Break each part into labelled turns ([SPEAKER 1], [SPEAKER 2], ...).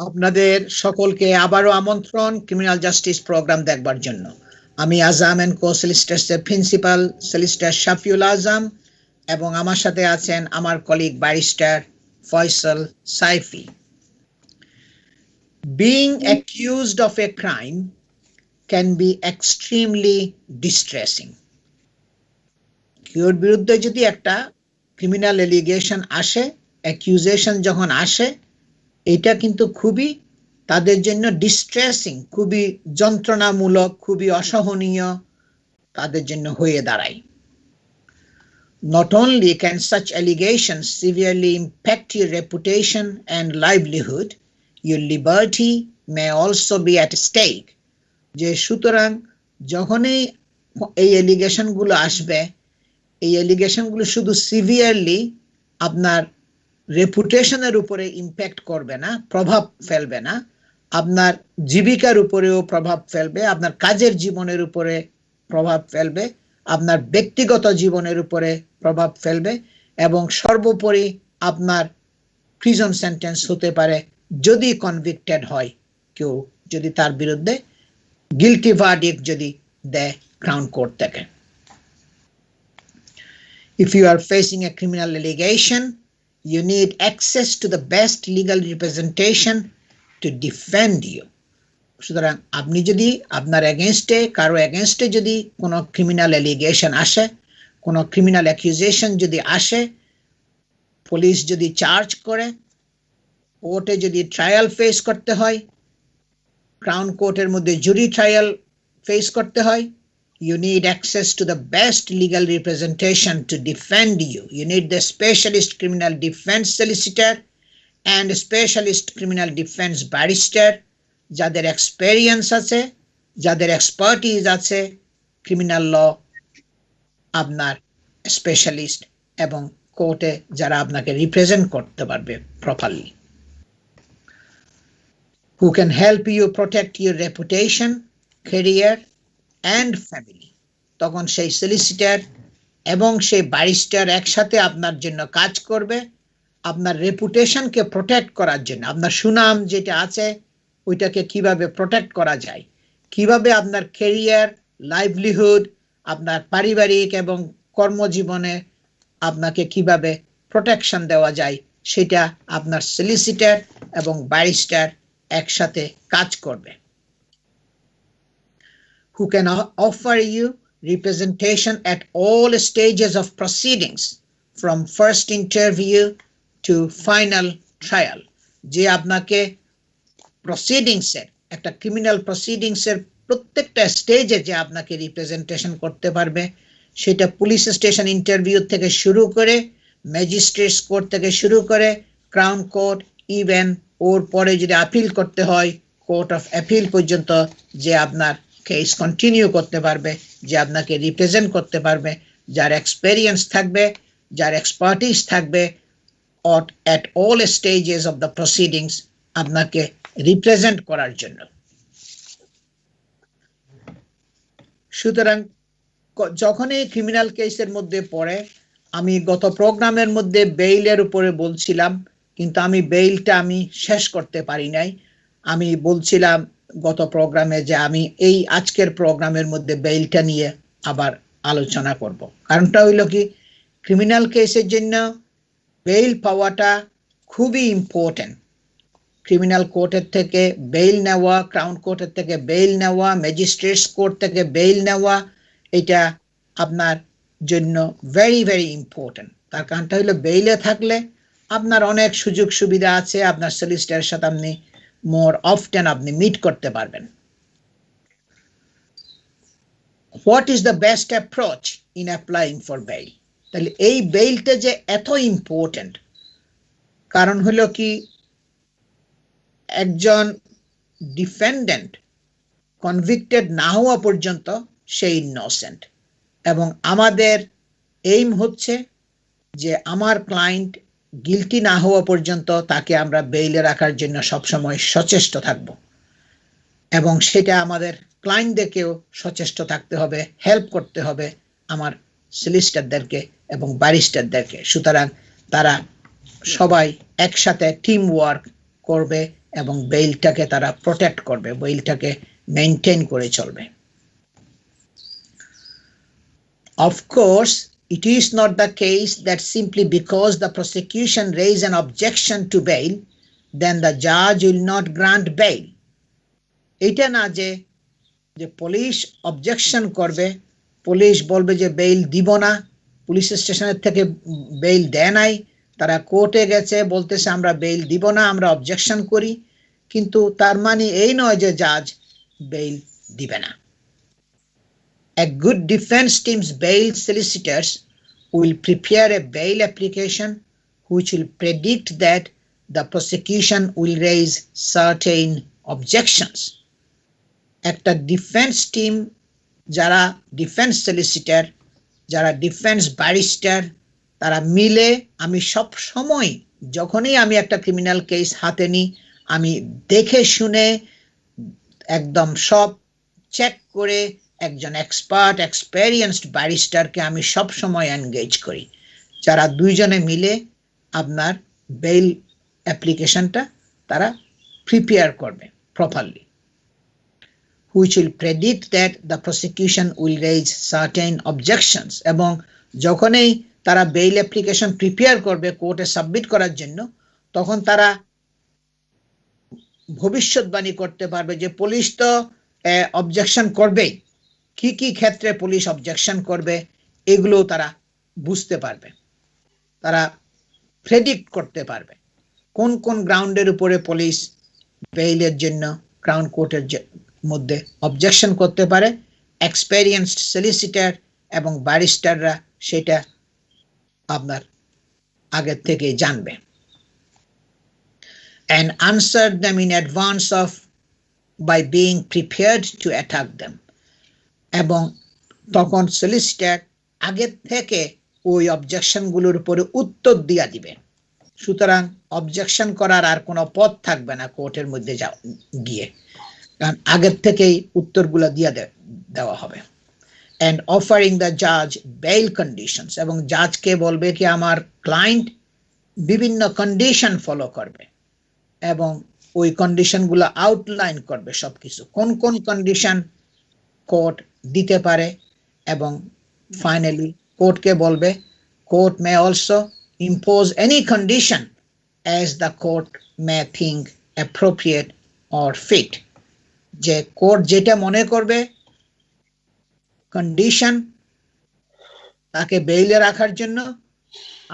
[SPEAKER 1] আপনাদের সকলকে আবারও আমন্ত্রণ ক্রিমিনাল জাস্টিস প্রোগ্রাম দেখবার জন্য। আমি আজাম এন্ড কো সলিসিটরস এর প্রিন্সিপাল সলিসিটর শাফিউল আজম এবং আমার সাথে আছেন আমার colleague barrister Faisal sci-fi. Being accused of a crime can be extremely distressing. কেউর বিরুদ্ধে যদি একটা ক্রিমিনাল এলিগেশন আসে, অ্যাকিউজেশন যখন আসে, এটা কিন্তু খুবই তাদের জন্য ডিস্ট্রেসিং, খুবই যন্ত্রণামূলক, খুবই অসহনীয় তাদের জন্য হয়ে দাঁড়ায়। Not only can such allegations severely impact your reputation and livelihood, your liberty may also be at stake. যে সুতরাং যখনই এই এলিগেশনগুলো আসবে, এই এলিগেশনগুলো শুধু সিভিয়ারলি আপনার রেপুটেশনের উপরে ইম্প্যাক্ট করবে না, প্রভাব ফেলবে না, আপনার জীবিকার উপরেও প্রভাব ফেলবে, আপনার কাজের জীবনের উপরে প্রভাব ফেলবে, আপনার ব্যক্তিগত জীবনের উপরে প্রভাব ফেলবে এবং সর্বোপরি আপনার প্রিজন সেন্টেন্স হতে পারে যদি কনভিক্টেড হয় কেউ, যদি তার বিরুদ্ধে গিলটি ভার্ডিক্ট যদি দেয় ক্রাউন কোর্ট থেকে। If you are facing a criminal allegation, you need access to the best legal representation to defend you. সুতরাং আপনি যদি আপনার এগেইনস্টে, কারো এগেইনস্টে যদি কোনো ক্রিমিনাল অ্যালিগেশন আসে, কোনো ক্রিমিনাল অ্যাকিউজেশন যদি আসে, পুলিশ যদি চার্জ করে, কোর্টে যদি ট্রায়াল ফেস করতে হয়, ক্রাউন কোর্টের মধ্যে জুরি ট্রায়াল ফেস করতে হয়, you need access to the best legal representation to defend you. You need the specialist criminal defense solicitor and specialist criminal defense barrister, যাদের এক্সপেরিয়েন্স আছে, যাদের এক্সপার্টিজ আছে ক্রিমিনাল ল, আপনার স্পেশালিস্ট এবং কোর্টে যারা আপনাকে রিপ্রেজেন্ট করতে পারবে properly, who can help you protect your reputation, career and family. তখন সেই সলিসিটর এবং সেই ব্যারিস্টার একসাথে আপনার জন্য কাজ করবে আপনার রেপুটেশনকে প্রোটেক্ট করার জন্য। আপনার সুনাম যেটা আছে ওইটাকে কিভাবে প্রোটেক্ট করা যায়, কিভাবে আপনার ক্যারিয়ার, লাইভলিহুড, আপনার পারিবারিক এবং কর্মজীবনে আপনাকে কিভাবে প্রোটেকশন দেওয়া যায়, সেটা আপনার সলিসিটর এবং ব্যারিস্টার একসাথে কাজ করবে। Who can offer you representation at all stages of proceedings from first interview to final trial. যে আপনাকে প্রসিডিংসের, একটা ক্রিমিনাল প্রসিডিংসের প্রত্যেকটা স্টেজে যে আপনাকে রিপ্রেজেন্টেশন করতে পারবে, সেটা পুলিশ স্টেশন ইন্টারভিউ থেকে শুরু করে, ম্যাজিস্ট্রেটস কোর্ট থেকে শুরু করে, ক্রাউন কোর্ট, ইভেন ওর পরে যদি আপিল করতে হয় কোর্ট অফ অ্যাপিল পর্যন্ত যে আপনার কেস কন্টিনিউ করতে পারবে, যে আপনাকে রিপ্রেজেন্ট করতে পারবে, যার এক্সপেরিয়েন্স থাকবে, যার এক্সপার্টিস থাকবে, at all stages of the proceedings আপনাকে রিপ্রেজেন্ট করার জন্য। সুতরাং যখনই ক্রিমিনাল কেসের মধ্যে পড়ে, আমি গত প্রোগ্রামের মধ্যে বেইলের উপরে বলছিলাম, কিন্তু আমি বেইলটা আমি শেষ করতে পারি নাই। আমি বলছিলাম গত প্রোগ্রামে যে আমি এই আজকের প্রোগ্রামের মধ্যে বেইলটা নিয়ে আবার আলোচনা করব। কারণটা হইল কি, ক্রিমিনাল কেসের জন্য বেইল পাওয়াটা খুবই ইম্পর্টেন্ট। ক্রিমিনাল কোর্টের থেকে বেইল নেওয়া, ক্রাউন কোর্টের থেকে বেইল নেওয়া, ম্যাজিস্ট্রেটস কোর্ট থেকে বেইল নেওয়া, এটা আপনার জন্য ভেরি ভেরি ইম্পর্টেন্ট। তার কারণটা হইল বেইলে থাকলে আপনার অনেক সুযোগ সুবিধা আছে, আপনার সলিসিটরের সাথে আপনি more often আপনি মিট করতে পারবেন। What is the best approach in applying for bail? তাহলে এই বেইলটা যে এত ইম্পর্টেন্ট, কারণ হলো কি, একজন ডিফেন্ডেন্ট কনভিক্টেড না হওয়া পর্যন্ত সে ইনোসেন্ট, এবং আমাদের এইম হচ্ছে যে আমার ক্লায়েন্ট গিলটি না হওয়া পর্যন্ত তাকে আমরা বেইলে রাখার জন্য সবসময় সচেষ্ট থাকব, এবং সেটা আমাদের ক্লায়েন্টদেরকেও সচেষ্ট থাকতে হবে, হেল্প করতে হবে আমার সলিসিটরদেরকে এবং ব্যারিস্টারদেরকে। সুতরাং তারা সবাই একসাথে টিম ওয়ার্ক করবে এবং বেইলটাকে তারা প্রোটেক্ট করবে, বেইলটাকে মেইনটেইন করে চলবে। Of course, it is not the case that simply because the prosecution raise an objection to bail, then the judge will not grant bail. এটা না যে পুলিশ অবজেকশন করবে, পুলিশ বলবে যে বেইল দিব না, পুলিশ স্টেশনের থেকে বেইল দেয় নাই, তারা কোর্টে গেছে বলতেছে আমরা বেইল দিব না, আমরা অবজেকশন করি, কিন্তু তার মানে এই নয় যে জাজ বেইল দিবে না। A good defense team's bail solicitors will prepare a bail application which will predict that the prosecution will raise certain objections. একটা ডিফেন্স টিম, যারা ডিফেন্স সলিসিটর, যারা ডিফেন্স ব্যারিস্টার, তারা মিলে আমি সব সময় যখনই আমি একটা ক্রিমিনাল কেস হাতে নিই, আমি দেখে শুনে একদম সব চেক করে একজন এক্সপার্ট এক্সপেরিয়েন্সড ব্যারিস্টারকে আমি সব সময় এনগেজ করি, যারা দুইজনে মিলে আপনার বেইল অ্যাপ্লিকেশনটা তারা প্রিপেয়ার করবে properly, which will predict that the prosecution will raise certain objections. এবং যখনই তারা বেইল অ্যাপ্লিকেশন প্রিপেয়ার করবে কোর্টে সাবমিট করার জন্য, তখন তারা ভবিষ্যৎবাণী করতে পারবে যে পুলিশ তো অবজেকশন করবেই, কি কি ক্ষেত্রে পুলিশ অবজেকশন করবে এগুলো তারা বুঝতে পারবে, তারা প্রেডিক্ট করতে পারবে কোন কোন গ্রাউন্ডের উপরে পুলিশ বেইলের জন্য ক্রাউন কোর্টের মধ্যে অবজেকশন করতে পারে। এক্সপেরিয়েন্সড সলিসিটর এবং ব্যারিস্টাররা সেটা আপনার আগে থেকে জানবে, and answer them in advance of by being prepared to attack them. এবং তখন সলিসিটর আগে থেকে ওই অবজেকশনগুলোর উপরে উত্তর দিয়া দিবে, সুতরাং অবজেকশন করার আর কোনো পথ থাকবে না কোর্টের মধ্যে গিয়ে, কারণ আগের থেকেই উত্তরগুলো দিয়ে দেওয়া হবে। and offering the judge bail conditions, এবং জাজকে বলবে কি আমার ক্লায়েন্ট বিভিন্ন কন্ডিশন ফলো করবে এবং ওই কন্ডিশনগুলো আউটলাইন করবে সবকিছু, কোন কোন কন্ডিশন কোর্ট দিতে পারে, এবং ফাইনালি কোর্টকে বলবে court may also impose any condition as the court may think appropriate or fit. যে কোর্ট যেটা মনে করবে কন্ডিশন তাকে বেইলে রাখার জন্য,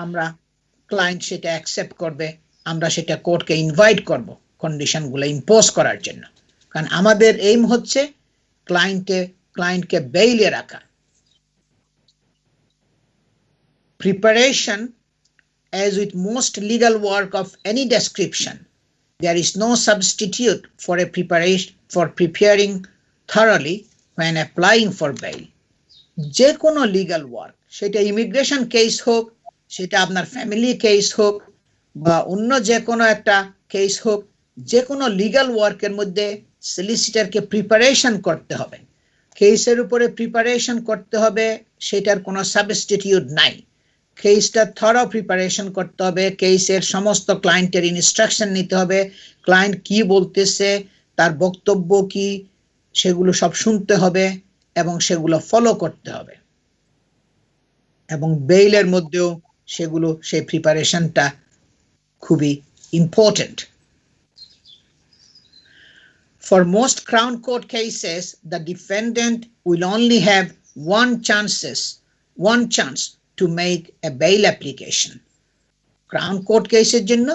[SPEAKER 1] আমরা ক্লায়েন্ট সেটা অ্যাকসেপ্ট করবে, আমরা সেটা কোর্টকে ইনভাইট করব কন্ডিশনগুলো ইম্পোজ করার জন্য, কারণ আমাদের এইম হচ্ছে ক্লায়েন্টকে বেইলে রাখা। Preparation, as with most legal work of any description, there is no substitute for preparing thoroughly when applying for bail. যে কোনো লিগাল ওয়ার্ক, সেটা ইমিগ্রেশন কেস হোক, সেটা আপনার ফ্যামিলি কেস হোক, বা অন্য যে কোনো একটা কেস হোক, যে কোনো লিগাল ওয়ার্কের মধ্যে সলিসিটরকে প্রিপারেশন করতে হবে, কেসের উপরে প্রিপারেশন করতে হবে, সেটার কোনো সাবস্টিটিউট নাই। কেসটা থরো প্রিপারেশন করতে হবে, কেসের সমস্ত ক্লায়েন্টের ইনস্ট্রাকশন নিতে হবে, ক্লায়েন্ট কি বলতেছে, তার বক্তব্য কি, সেগুলো সব শুনতে হবে এবং সেগুলো ফলো করতে হবে, এবং বেইলের মধ্যেও সেগুলো সেই প্রিপারেশনটা খুবই important. For most Crown Court cases, the defendant will only have one chance to make a bail application. Crown Court কেসের জন্য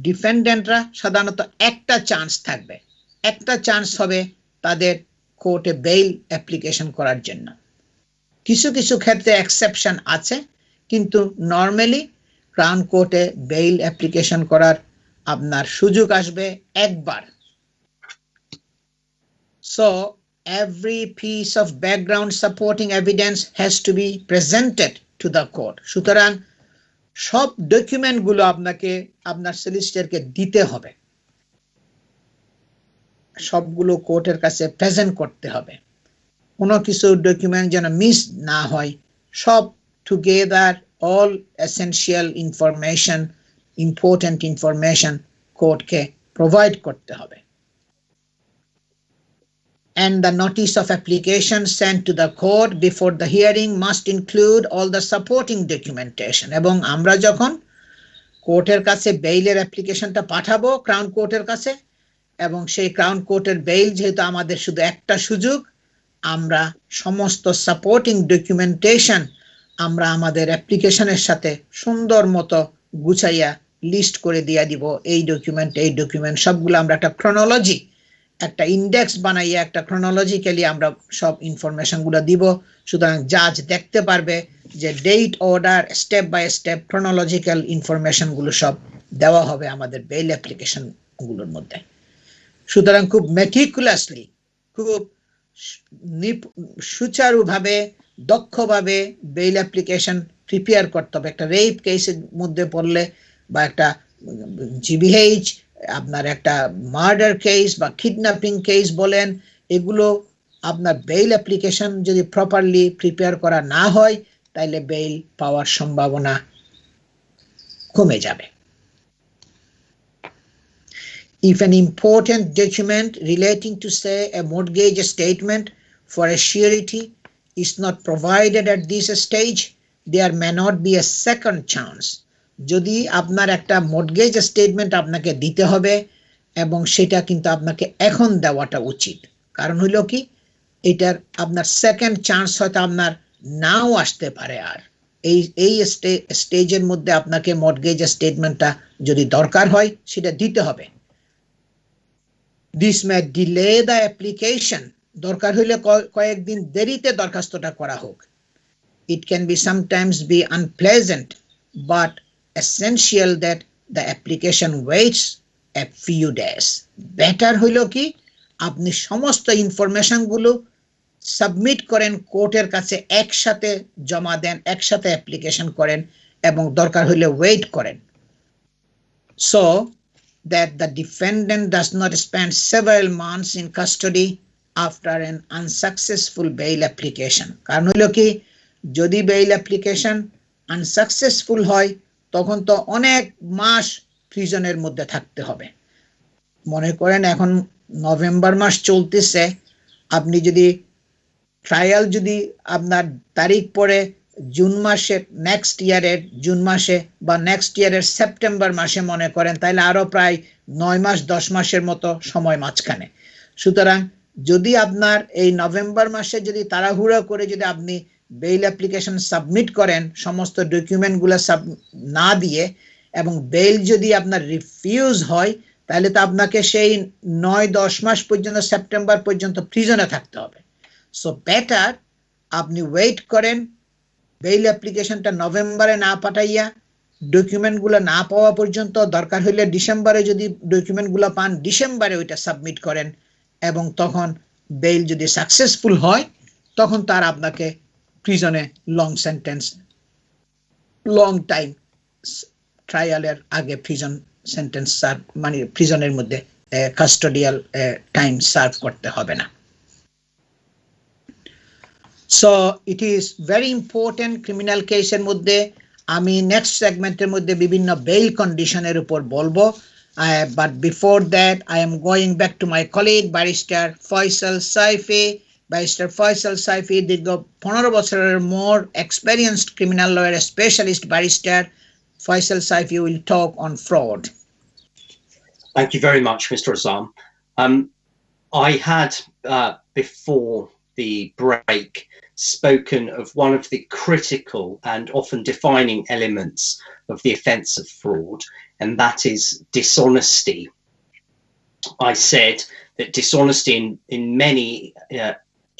[SPEAKER 1] ডিফেন্ডেন্টরা সাধারণত একটা চান্স থাকবে, একটা চান্স হবে তাদের কোর্টে বেইল অ্যাপ্লিকেশন করার জন্য। কিছু কিছু ক্ষেত্রে এক্সেপশন আছে, কিন্তু নর্মালি ক্রাউন কোর্টে বেইল অ্যাপ্লিকেশন করার আপনার সুযোগ আসবে একবার। So every piece of background supporting evidence has to be presented to the court. সুতরাং সব ডকুমেন্টগুলো আপনাকে আপনার সলিসিটরকে দিতে হবে, সবগুলো কোর্টের কাছে প্রেজেন্ট করতে হবে, কোনো কিছু ডকুমেন্ট যেন মিস না হয়, সব together all essential information, important information কোর্টকে প্রোভাইড করতে হবে। And the notice of application sent to the court before the hearing must include all the supporting documentation. এবং আমরা যখন কোর্টের কাছে বেইলের অ্যাপ্লিকেশনটা পাঠাবো ক্রাউন কোর্টের কাছে, এবং সেই ক্রাউন কোর্টের বেইল যেহেতু আমাদের শুধু একটা সুযোগ, আমরা সমস্ত সাপোর্টিং ডকুমেন্টেশন আমরা আমাদের অ্যাপ্লিকেশনের সাথে সুন্দর মতো গুছাইয়া লিস্ট করে দিয়ে দিব। এই ডকুমেন্ট সবগুলো আমরা একটা ক্রোনোলজি, একটা ইন্ডেক্স বানাইয়া একটা ক্রোনোলজিক্যালি আমরা সব ইনফরমেশনগুলো দিব। সুতরাং জাজ দেখতে পারবে যে date, order, step by step chronological ইনফরমেশনগুলো সব দেওয়া হবে আমাদের বেইল অ্যাপ্লিকেশনগুলোর মধ্যে। সুতরাং খুব মেটিকুলাসলি, খুব সুচারুভাবে, দক্ষভাবে বেইল অ্যাপ্লিকেশন প্রিপেয়ার করতে হবে। একটা রেপ কেসের মধ্যে পড়লে বা একটা জিবিএইচ, আপনার একটা মার্ডার কেস বা কিডন্যাপিং কেস বলেন, এগুলো আপনার বেইল অ্যাপ্লিকেশন যদি প্রপারলি প্রিপেয়ার করা না হয় তাহলে বেইল পাওয়ার সম্ভাবনা কমে যাবে। If an important document relating to, say, a mortgage statement for a surety is not provided at this stage, there may not be a second chance. যদি আপনার একটা মর্টগেজ স্টেটমেন্ট আপনাকে দিতে হবে এবং সেটা কিন্তু আপনাকে এখন দেওয়াটা উচিত, কারণ হলো কি এটার আপনার সেকেন্ড চান্স হয়তো আপনার নাও আসতে পারে। আর এই স্টেজের মধ্যে আপনাকে মর্টগেজ স্টেটমেন্টটা যদি দরকার হয় সেটা দিতে হবে। This may delay the application. দরকার হইলে কয়েকদিন দেরিতে দরখাস্তটা করা হোক। It can be sometimes be unpleasant, but essential that the application waits a few days. Better হইল কি আপনি সমস্ত ইনফরমেশনগুলো সাবমিট করেন কোর্টের কাছে, একসাথে জমা দেন, একসাথে অ্যাপ্লিকেশন করেন এবং দরকার হইলে ওয়েট করেন, so that the defendant does not spend several months in custody after an unsuccessful bail application. কারণ হলো কি যদি বেইল অ্যাপ্লিকেশন আনসাকসেসফুল হয় তখন তো অনেক মাস প্রিজনের মধ্যে থাকতে হবে। মনে করেন এখন নভেম্বর মাস চলতেছে, আপনি যদি ট্রায়াল যদি আপনার তারিখ পড়ে জুন মাসে, নেক্সট ইয়ারের জুন মাসে বা নেক্সট ইয়ারের সেপ্টেম্বর মাসে মনে করেন, তাহলে আরো প্রায় 9 মাস 10 মাসের মতো সময় মাঝখানে। সুতরাং যদি আপনার এই নভেম্বর মাসে যদি তাড়াহুড়ো করে যদি আপনি বেইল অ্যাপ্লিকেশন সাবমিট করেন সমস্ত ডকুমেন্টগুলো না দিয়ে, এবং বেইল যদি আপনার রিফিউজ হয় তাহলে তো আপনাকে সেই 9-10 মাস পর্যন্ত, সেপ্টেম্বর পর্যন্ত প্রিজনে থাকতে হবে। সো বেটার আপনি ওয়েট করেন, বেইল অ্যাপ্লিকেশনটা নভেম্বরে না পাঠাইয়া ডকুমেন্টগুলো না পাওয়া পর্যন্ত, দরকার হইলে ডিসেম্বরে যদি ডকুমেন্টগুলো পান ডিসেম্বরে ওইটা সাবমিট করেন, এবং তখন বেইল যদি সাকসেসফুল হয় তখন তার আপনাকে প্রিজনে লং সেন্টেন্স, লং টাইম ট্রায়ালের আগে প্রিজন সেন্টেন্স সার্ভ, মানে প্রিজনের মধ্যে কাস্টোডিয়াল টাইম সার্ভ করতে হবে না। So it is very important criminal কেসের মধ্যে আমি নেক্সট সেগমেন্টের মধ্যে বিভিন্ন বেইল কন্ডিশনের উপর বলবো, but before that I am going back to my colleague Barrister Faisal Saifi. Barrister Faisal Saifi দীর্ঘ 15 বছরের more experienced criminal lawyer specialist barrister. Faisal Saifi will talk on fraud.
[SPEAKER 2] Thank you very much, Mr. Azam. I had before the break spoken of one of the critical and often defining elements of the offence of fraud, and that is dishonesty. I said that dishonesty in many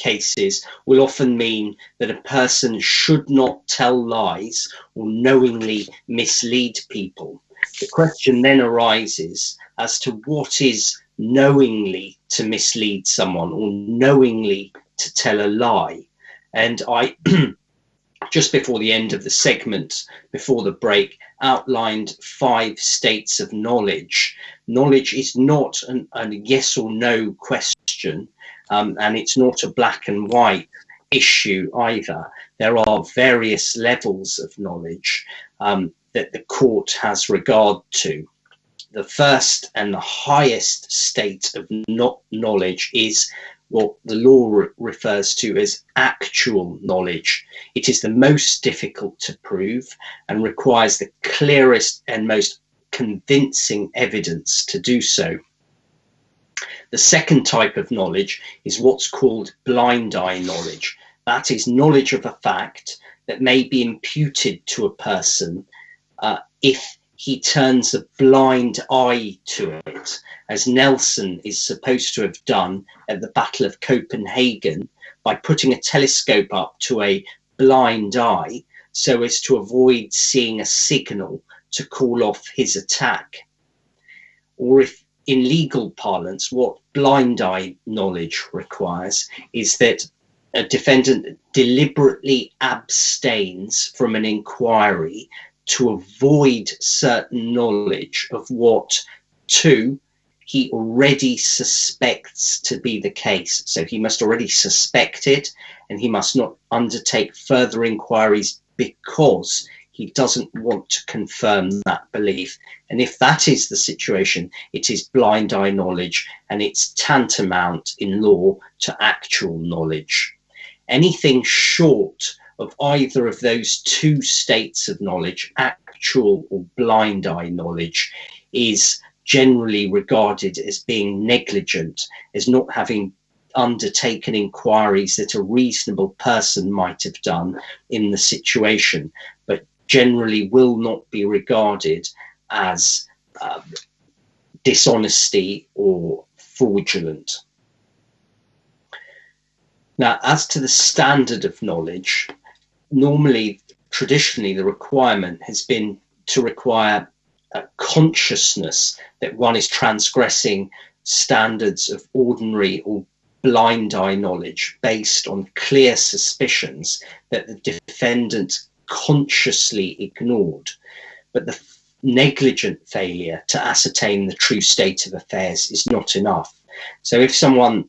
[SPEAKER 2] cases will often mean that a person should not tell lies or knowingly mislead people. The question then arises as to what is knowingly to mislead someone or knowingly to tell a lie. And I just before the end of the segment, before the break, outlined 5 states of knowledge. Knowledge is not a yes or no question, and it's not a black and white issue either. There are various levels of knowledge that the court has regard to. the first and the highest state of knowledge is what the law refers to as actual knowledge. It is the most difficult to prove and requires the clearest and most convincing evidence to do so. The second type of knowledge is what's called blind eye knowledge. That is knowledge of a fact that may be imputed to a person if he turns a blind eye to it, as Nelson is supposed to have done at the Battle of Copenhagen by putting a telescope up to a blind eye so as to avoid seeing a signal to call off his attack. Or if in legal parlance, what blind eye knowledge requires is that a defendant deliberately abstains from an inquiry to avoid certain knowledge of what, two, he already suspects to be the case. So he must already suspect it, and he must not undertake further inquiries because he doesn't want to confirm that belief. And if that is the situation, it is blind eye knowledge, and it's tantamount in law to actual knowledge. Anything short of either of those two states of knowledge, actual or blind eye knowledge, is generally regarded as being negligent, as not having undertaken inquiries that a reasonable person might have done in the situation, but generally will not be regarded as dishonesty or fraudulent. Now, as to the standard of knowledge, normally, traditionally, the requirement has been to require a consciousness that one is transgressing standards of ordinary or blind eye knowledge based on clear suspicions that the defendant consciously ignored. But the negligent failure to ascertain the true state of affairs is not enough. So if someone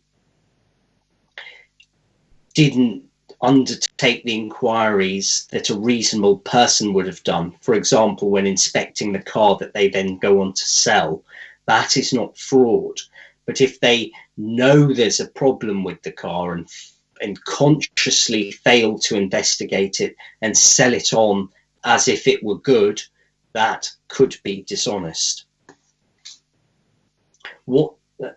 [SPEAKER 2] didn't undertake the inquiries that a reasonable person would have done, for example, when inspecting the car that they then go on to sell, that is not fraud. But if they know there's a problem with the car and consciously fail to investigate it and sell it on as if it were good, that could be dishonest.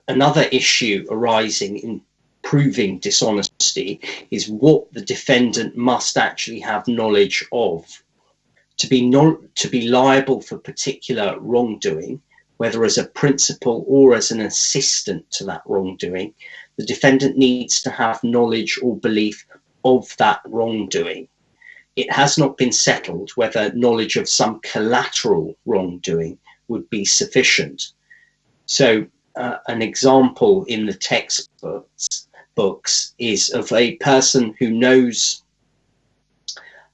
[SPEAKER 2] Another issue arising in proving dishonesty is what the defendant must actually have knowledge of. To be liable for particular wrongdoing, whether as a principal or as an assistant to that wrongdoing, the defendant needs to have knowledge or belief of that wrongdoing. It has not been settled whether knowledge of some collateral wrongdoing would be sufficient. So an example in the textbooks is of a person who knows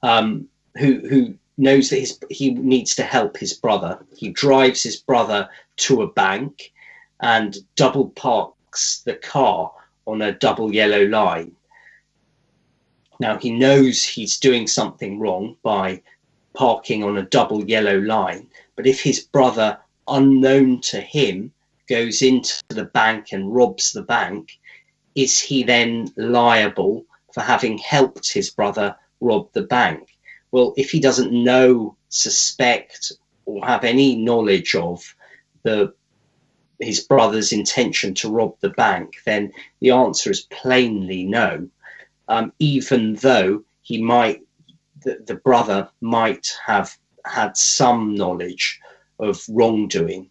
[SPEAKER 2] who knows that he needs to help his brother. He drives his brother to a bank and double parks the car on a double yellow line. Now he knows he's doing something wrong by parking on a double yellow line, but if his brother, unknown to him, goes into the bank and robs the bank, is he then liable for having helped his brother rob the bank? Well, if he doesn't know, suspect, or have any knowledge of his brother's intention to rob the bank, then the answer is plainly no. Even though the brother might have had some knowledge of wrongdoing,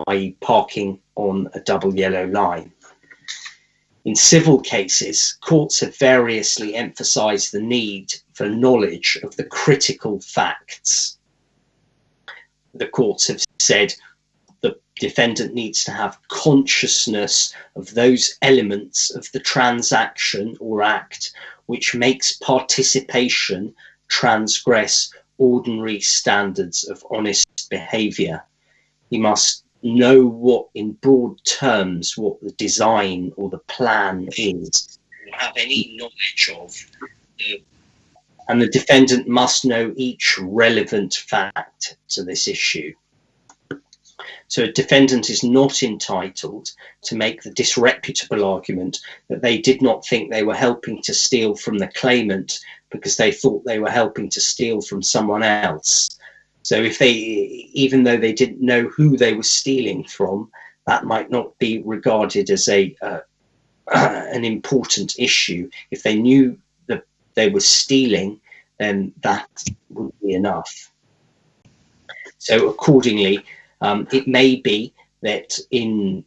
[SPEAKER 2] i.e. parking on a double yellow line. In civil cases, courts have variously emphasized the need for knowledge of the critical facts. The courts have said the defendant needs to have consciousness of those elements of the transaction or act which makes participation transgress ordinary standards of honest behavior. He must know what, in broad terms, what the design or the plan is, have any knowledge of, and the defendant must know each relevant fact to this issue. So a defendant is not entitled to make the disreputable argument that they did not think they were helping to steal from the claimant because they thought they were helping to steal from someone else. So if they, even though they didn't know who they were stealing from, that might not be regarded as an important issue. If they knew that they were stealing, then that would be enough. So accordingly, it may be that in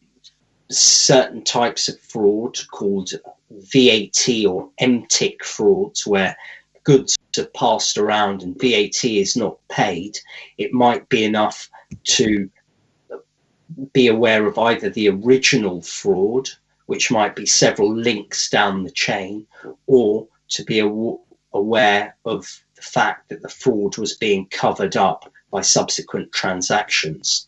[SPEAKER 2] certain types of fraud called VAT or MTIC frauds, where goods are passed around and VAT is not paid, it might be enough to be aware of either the original fraud, which might be several links down the chain, or to be aware of the fact that the fraud was being covered up by subsequent transactions.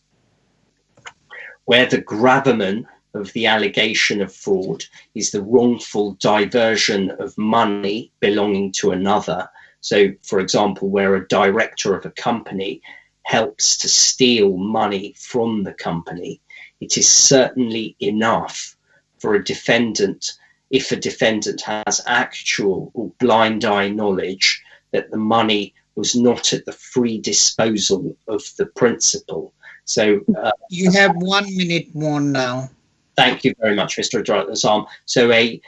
[SPEAKER 2] Where the gravamen of the allegation of fraud is the wrongful diversion of money belonging to another. So, for example, where a director of a company helps to steal money from the company, it is certainly enough for a defendant, if a defendant has actual or blind eye knowledge that the money was not at the free disposal of the principal. So
[SPEAKER 1] you have 1 minute more now.
[SPEAKER 2] Thank you very much, Mr. Azam. So a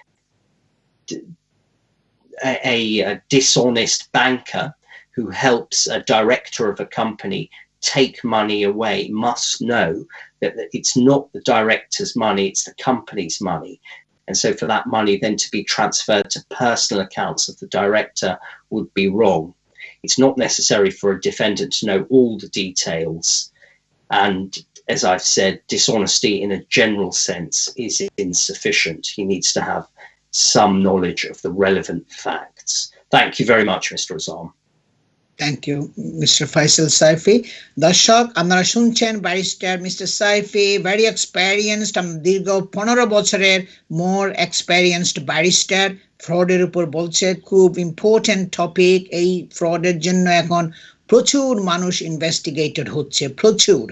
[SPEAKER 2] dishonest banker who helps a director of a company take money away must know that it's not the director's money, it's the company's money. And so for that money then to be transferred to personal accounts of the director would be wrong. It's not necessary for a defendant to know all the details. And as I've said, dishonesty in a general sense is insufficient. He needs to have some knowledge of the relevant facts. Thank you very much, Mr. Azam.
[SPEAKER 1] Thank you, Mr. Faisal Saifi. দর্শক আপনারা শুনছেন barrister mister sci-fi, very experienced, দীর্ঘ 15 বছরের মোর experienced barrister, ফ্রডের উপর বলছে। খুব important topic. এই ফ্রডের জন্য এখন প্রচুর মানুষ ইনভেস্টিগেটেড হচ্ছে, প্রচুর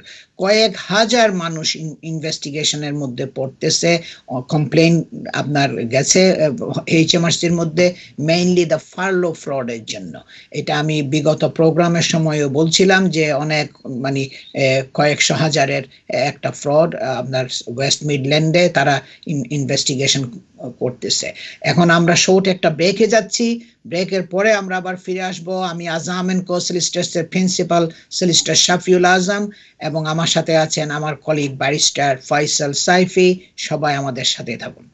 [SPEAKER 1] কয়েক হাজার মানুষ ইনভেস্টিগেশনের মধ্যে পড়তেছে, কমপ্লেন আপনার গেছে HMRCর মধ্যে, মেইনলি দ্য ফার্লো ফ্রডের জন্য। এটা আমি বিগত প্রোগ্রামের সময়ও বলছিলাম যে অনেক মানে কয়েকশো হাজারের একটা ফ্রড আপনার ওয়েস্ট মিডল্যান্ডে তারা ইনভেস্টিগেশন করতেছে। এখন আমরা শর্ট একটা ব্রেকে যাচ্ছি, ব্রেকের পরে আমরা আবার ফিরে আসবো। আমি আজাম এন্ড কো সলিসিটার্সের প্রিন্সিপাল সলিসিটর শাফিউল আজম এবং আমার সাথে আছেন আমার কলিগ ব্যারিস্টার ফয়সাল সাইফি। সবাই আমাদের সাথে থাকুন।